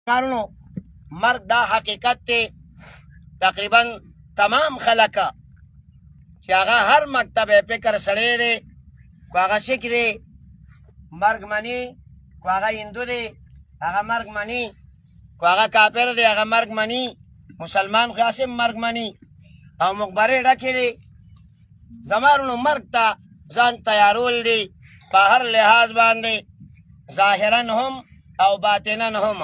کارونو مرګ دا حقیقت دی تقریبا تمام خلکه چې هغه هر مکتب فکر سړی دی خو هغه سیک دی مرګ مني خو هغه هندو دی هغه مرګ مني خو هغه کافر دی هغه مرګ مني مسلمان خو هسې مرګ مني او مقبرې ډکې دي زما وروڼو مرګ ته ځان تیارول دي په هر لحاظ باندې ظاهرا هم او باطنا هم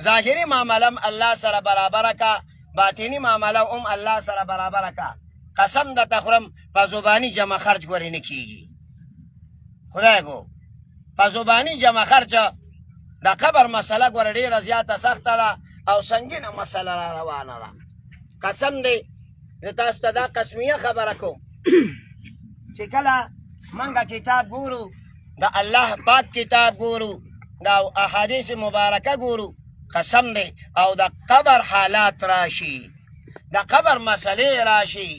ظاهري معامله هم الله سره برابره کا باطني معامله هم الله سره برابره کا قسم درته خورم په زباني جمع خرج ګورې نه کېږي خدای ګو په زباني جمع خرج د قبر مسله ګوره ډېره زیاته سخته ده او سنګینه مسله را روانه ده قسم دی زه تاسو ته دا قسمیه خبره کوم چې کله منګه کتاب ګورو د الله پاک کتاب ګورو د احادیث مبارکه ګورو قسم دی او د قبر حالات راشي د قبر مسلې راشي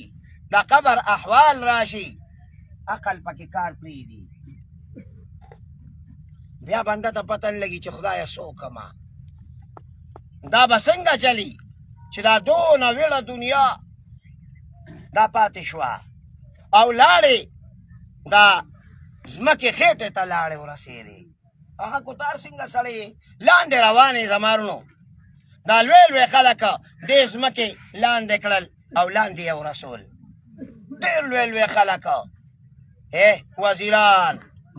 د قبر احوال راشي عقل پکې کار پرېږدي بیا بنده ته پته نه لګي چې خدایه څه وکړمه دا به څنګه چلي چې دا دونه ویړه دنیا دا پاتې شوه او لاړې دا ځمکې خېټې ته لاړې ورسېدې هغه کوتار څنګه سړی لاندې روانې زما وروڼو دا لوی لوی خلک دې ځمکې لاندې کړل او لاندې یې ورسول ډېر لوی لوی خلک وزیران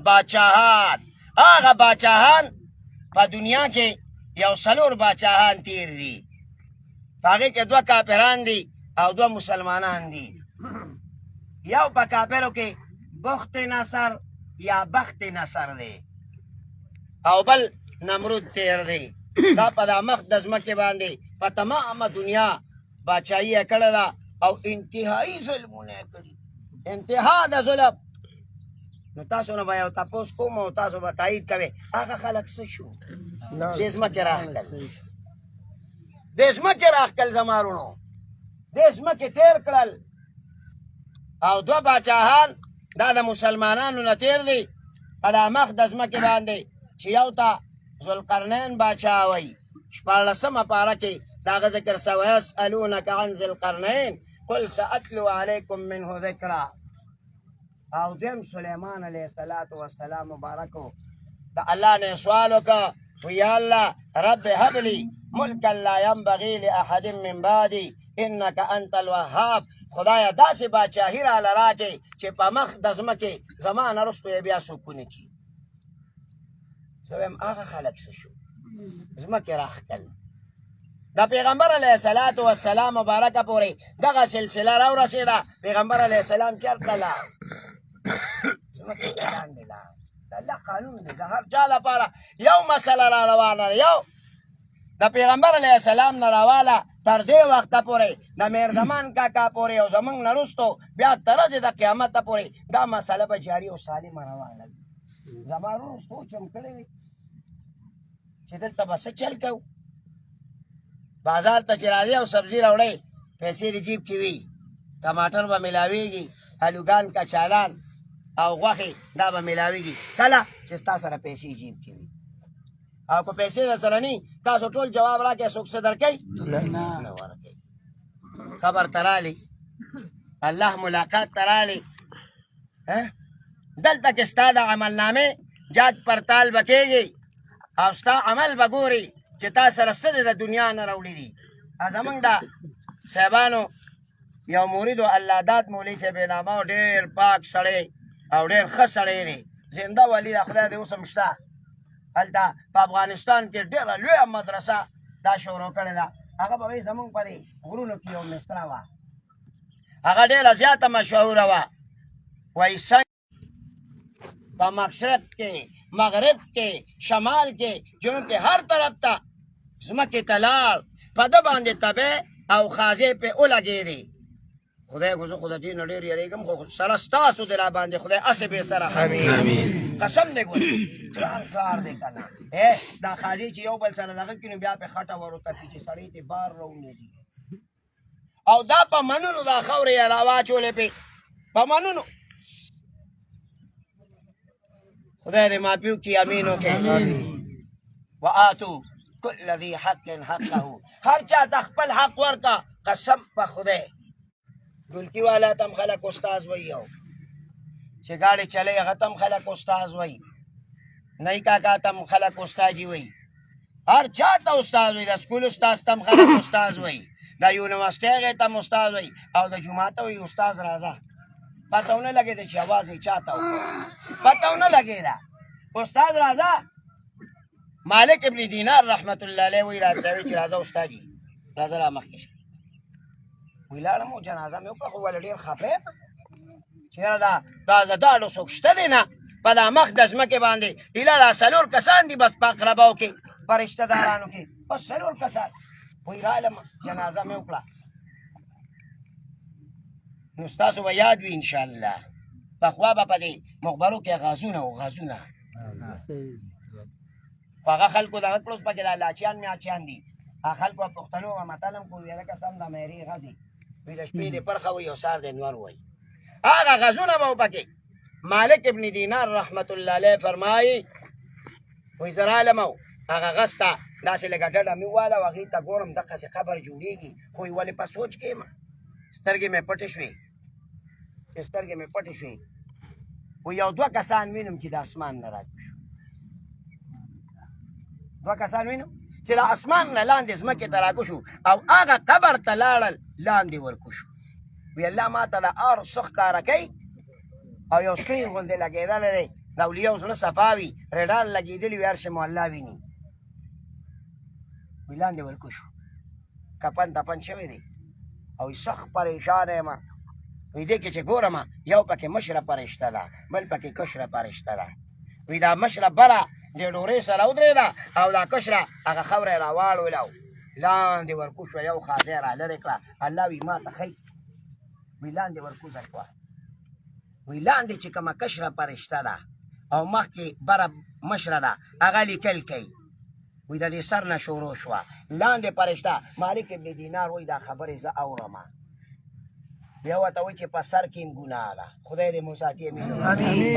باچاهان هغه باچاهان په دنیا کې یو څلور باچاهان تیر دي په هغې کې دوه کافران دي او دوه مسلمانان دي یو په کافرو کې بخت نصر یا بخت نصر دی او بل نمرود تیر دی دا په دا مخ د ځمکې باندې په تمامه دنیا باچایي یې کړې ده او انتهایي ظلمونه یې کړي انتها د ظلم نو تاسو نه به یو تپوس کوم او تاسو به تایید کوئ هغه خلک څه شو دې ځمکې راښکل دې ځمکې راښکل زما وروڼو دې ځمکې تېر کړل او دوه باچاهان دا د مسلمانانو نه تېر دي په دا مخ د ځمکې باندې چې یو ته ذوالقرنین باچا وایي شپاړلسمه پاره کې د هغه ذکر سوی یسألونک عن ذی القرنین قل سأتلو علیکم منه ذکرا او دویم سلیمان علیه السلام مبارکو د الله نه سوال وکړه ویا الله رب هب لی ملکا لا ینبغي لاحد من بعدی انک انت الوهاب خدایه داسې باچاهي راله راکړې چې په مخ د ځمکې زما نه وروسته یې بیا څوک ونه کړي زه وایم هغه خلک څه شو ځمکې راښکل د پیغمبر علیه السلام مبارکه پورې دغه سلسله راورسېده پیغمبر علیه السلام چېرته لاړ ځمکې ته لاندې لاړ د الله قانون دی د هر چا لپاره یو مسله را روانه ده یو د پیغمبر علیه السلام نه راواله تر دې وخته پورې د میرزمان کاکا پورې او زموږ نه وروستو بیا تر ورځې د قیامته پورې دا مسله به جاري او سالمه روانه وي زما وروڼو سوچ هم کړی وي چې دلته به څه چل کوو بازار ته چې راځې او سبزي راوړئ پیسې د جیب کې وي ټماټر به میلاویږي الوګان کچالان او غوښې دا به میلاویږي کله چې ستا سره پیسې جیب کې وي او که پیسې در سره نی تاسو ټول جواب راکړئ څوک څه درکوي نه ورکوي خبر ته رالې الله ملاقات ته رالې دلته کې ستا د عملنامې جاج پرتال به کېږي او ستا عمل به ګوري چې تا سره څه د دنیا نه راوړي دي زموږ د صاحبانو یو مرید و الله داد مولوي صاحب نامه او ډېر پاک سړی او ډېر ښه سړی دی زنده ولي د خدای دې اوس هم شته هلته په افغانستان کې ډېره لویه مدرسه دا شروع کړې ده هغه به وایي زموږ په دې غرونو کې یو مصره وه هغه ډېره زیاته مشهوره وه وایي په مشرق کې مغرب کې شمال کې جنوب کې هر طرف ته ځمکې ته لاړ په ده باندې تبې او خازې پې ولګېدې خدای خو زه خو د دې نه ډېر یېرېږم خو سره ستاسو دې را باندې خدای هسې بې سره قسم دی ګورې ګران کار دی که نه دا خازې چې یو بل سره دغه کړي نو بیا پې خټه ور وتپي چې سړی ترې بار راولېږي او دا په منونو دا خاورې یې راواچولې پې په منونو خدای دې معافي وکړي امین وکړي وآتو كل ذي حق حقه هر چا ته خپل حق ورکا قسم په خدای ډولکی والا تم خلک استاذ وایو چې ګاډي چلے هغه تم خلک استاذ وای نه کاکا تم خلک استادی وای هر چا ته استاد وای د سکول استاد تم خلک استاد وای د یونیورسيټي ته استاد وای او د جمعه ته وای استاد راځه پتهونه لګی د چې आवाज یې چاته پتهونه لګی دا استاد راځه مالک ابن دینار رحمت الله علیه وی راته چې راځه استاد جی راځه را مخکې ویلاړم او جنازه مې وکړه خو ول ډېر خفه چیرې دا ډاډو څوک شته دی نه په دا مخ د ځمکې باندې ایله را څلور کسان دي بس په اقرباو کې په رشته دارانو کې بس څلور کسان وی رالم جنازه مې وکړه نو ستاسو به یاد وي انشاءالله پخوا به په دې مقبرو کې غازونه او غازونه خو هغه خلکو دغه کړو پکې دا لاچیان میاچیان دي هغه خلکو پښتنو به متل هم کوي لکه سم د مهري غازي وی د شپې دې پرخه وي او سهار د انوار وایي هغه غازونه به پکې مالک ابن دینار رحمت الله علیه فرمایي وی زه رالم هغه غس ته داسې لږه ډډه مې وواله او هغې ته ګورم دقسې قبر جوړېږي خو ولې په سوچ کې یم سترګې مې پټې شوې چې سترګې مې پټې شوې و یو دوه کسان وینم چې د اسمان نه راکوز شو دوه کسان وینم چې د اسمان نه لاندې ځمکې ته راکوز شو او هغه قبر ته لاړل لاندې ورکوز شو وی الله ما ته د هر څه ښکاره کوي او یو سکرین غوندې لګېدلی دی د اولیاو زړه صفا وي رډال لګېدلي وي هر شی مو الله ویني وی لاندې ورکوز شو کپن تپن شوی دی او سخت پریشان یم وی دې کې چې ګورم یو پکې مشره پرشته ده بل پکې کشره پرشته ده وی دا مشره بله د ډوډۍ سره ودرېده او دا کشره هغه خاوره یې راواړولو لاندې ورکوز شوه یو خاځه یې رالرې کړه الله وی ما ته ښی وی لاندې ورکوزه شوه وی لاندې چې کومه کشره پرشته ده او مخکې بره مشره ده هغه لیکل کوي وی د دې سر نه شروع شوه لاندې پرشته مالک ابن دینار وی دا خبرې زه اورم بیا ورته وایي چې په سر کې هم ګناه ده خدای دې مو ساتي امین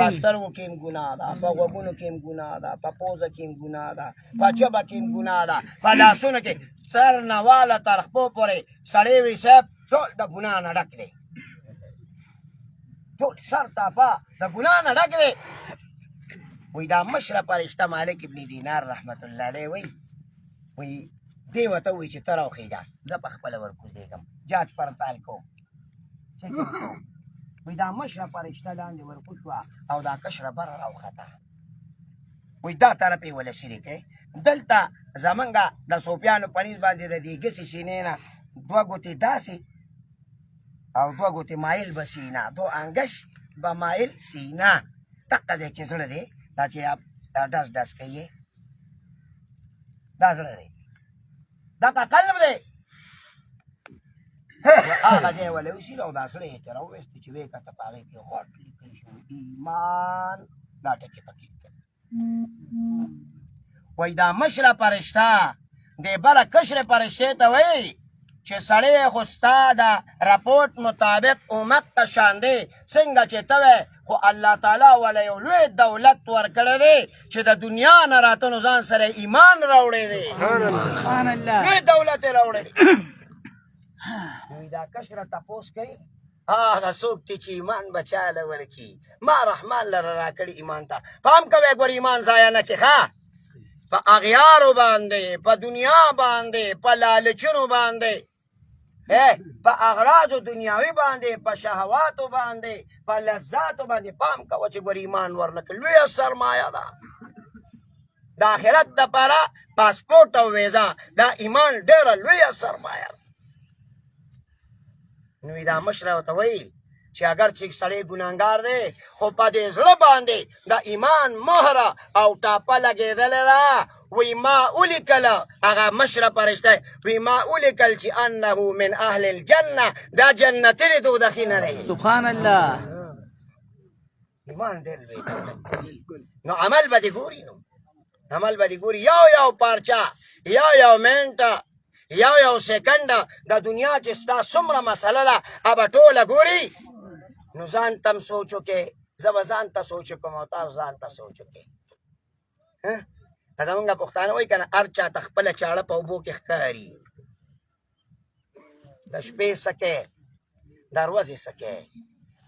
په سترګو کې هم ګناه ده په غوږونو کې هم ګناه ده په پوزه کې هم ګناه ده په ژبه کې هم ګناه ده په لاسونو کې سر نه واله تر خپو پورې سړی وي صاحب ټول د ګناه نه ډک دی ټول سر تاپا د ګناه نه ډک دی وی دا مشره پرشته مالک ابن دینار رحمت الله علیه وی دې ورته وایي چې ته راوخېږه زه په خپله ورکوزېږم جاج پړتال کوم وی دا مشره پرشته لاندې ورکوز شوه او دا کشره بره راوخته وی دا طرف یې وله سیرې کوي دلته زمونږ د صوفیانو په نیز باندې د دې ګسې سینې نه دوه ګوتې داسې او دوه ګوتې مایل به سینه دو انګش به مایل سینه دقه ځای کې زړه دی دا چې ډس ډس کوي دا زړه دی دقه قلب دی هغه ځای وله وسیله او دا زړه یې چې راوویسته چې ویې کته په هغې کې غوټ لیکل شوي ایمان دا ټکې پکې وایي دا مشره پرشته دې بله کشرې پرشتې ته وایي چې سړی خو ستا د رپورټ مطابق امت ته شان دی څنګه چې ته وی خو الله تعالی وله یو لوی دولت ورکړی دی چې د دنیا نه راته نو ځان سره ایمان راوړی دی لوی دولت یې راوړی دی نو دا کشره تپوس کوي هغه څوک دی چې ایمان به چاله ورکړي ما رحمان لره راکړي ایمان ته پام کوئ ګور ایمان ضایع نه کړي ښه په اغیارو باندې په دنیا باندې په لالچونو باندې په اغراضو دنیاوي باندې په شهواتو باندې په لذاتو باندې پام کوه چې ګور ایمان ورنکړي لویه سرمایه ده د آخرت دپاره پاسپورټ او ویزا دا ایمان ډېره لویه سرمایه ده نو دا مشره ورته وایي چې اگر چې سړی ګناهګار دی خو په دې زړه باندې د ایمان مهره او ټاپه لګېدلې ده وی ما ولیکله هغه مشره پرشته وی ما ولیکل چې انه من اهل الجنه دا جنتي دی دوزخي نه دی سبحان الله ایمان ډېر لوی دولت دی نو عمل به دې ګوري نو عمل به دې ګوري یو پارچه یو منټه یو سیکنډه د دنیا چې ستا څومره مسله ده هغه ټوله ګوري نو ځان تم سوچ وکړې زه به ځان ته سوچ وکړم او تاسو ځان ته سوچ وکړې زمونږ پښتانه وایي که نه هر چاته خپله چاړه په اوبو کې ښکاري. د شپې څه کوې د ورځې څه کوې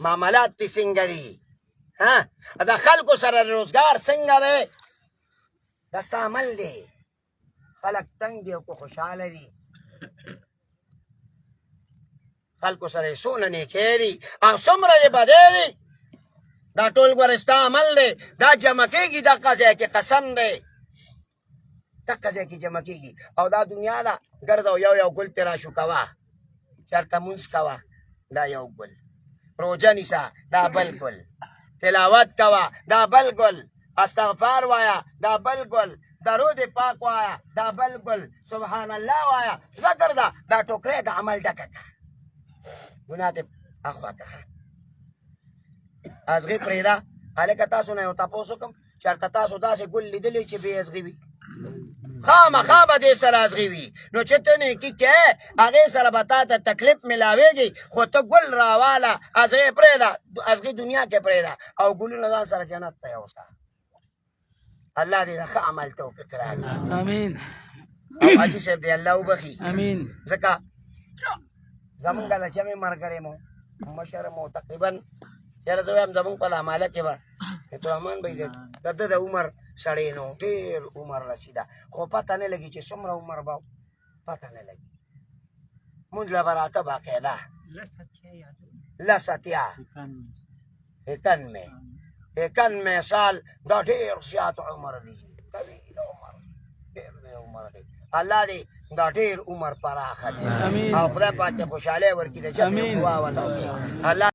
معاملات دې څنګه دي د خلکو سره روزګار څنګه دی دا ستا عمل دی خلک تنګ دي او که خوشحاله دي خلکو سره یې څونه نیکۍ دي او څومره یې بدۍ دي دا ټول ګوره ستا عمل دی دا جمع کېږي دغه ځای کې قسم دی دغه ځای کې جمع کېږي او دا دنیا ده ګرځه یو یو ګل ترې راشو کوه چېرته مونځ کوه دا یو ګل روژه نیسه دا بل ګل تلاوت کوه دا بل ګل استغفار وایه دا بل ګل درود پاک وایه دا بل ګل سبحان الله وایه ذکر ده دا ټوکرۍ د عمل ډکه کړه ګناه دې اخوا کړه ازغي پرېږده هلکه تاسو نه یو تپوس وکړم چېرته تاسو داسې ګل لیدلی چې بې ازغي وي خامخا به دې سره ازغي وي نو چې ته نیکي کوې هغې سره به تا ته تکلیف میلاویږي خو ته ګل راواله ازغي پرېږده ازغي دنیا کې پرېږده او ګلونه ځان سره جنت ته یوسه الله دې د ښه عمل توفیق راکړي امین او حاجي صاحب دې الله وبخي امین ځکه زمونږ د جمع ملګری مو مشر مو تقریبا یاره زه وایم زمونږ په لاماله کې به عبدالرحمن بھائی د ده د عمر سړی نو ډېر عمر رسېده خو پته نه لګي چې څومره عمر به پته نه لګي مونځ له به راته باقاعده لس اتیا 91 سال دا ډېر زیات عمر دی طویل عمر ډېر عمر دی الله دې دا ډېر عمر پراخه دی او خدای پاک ته خوشحالۍ ورکړي د جمع دعا ورته وکړي الله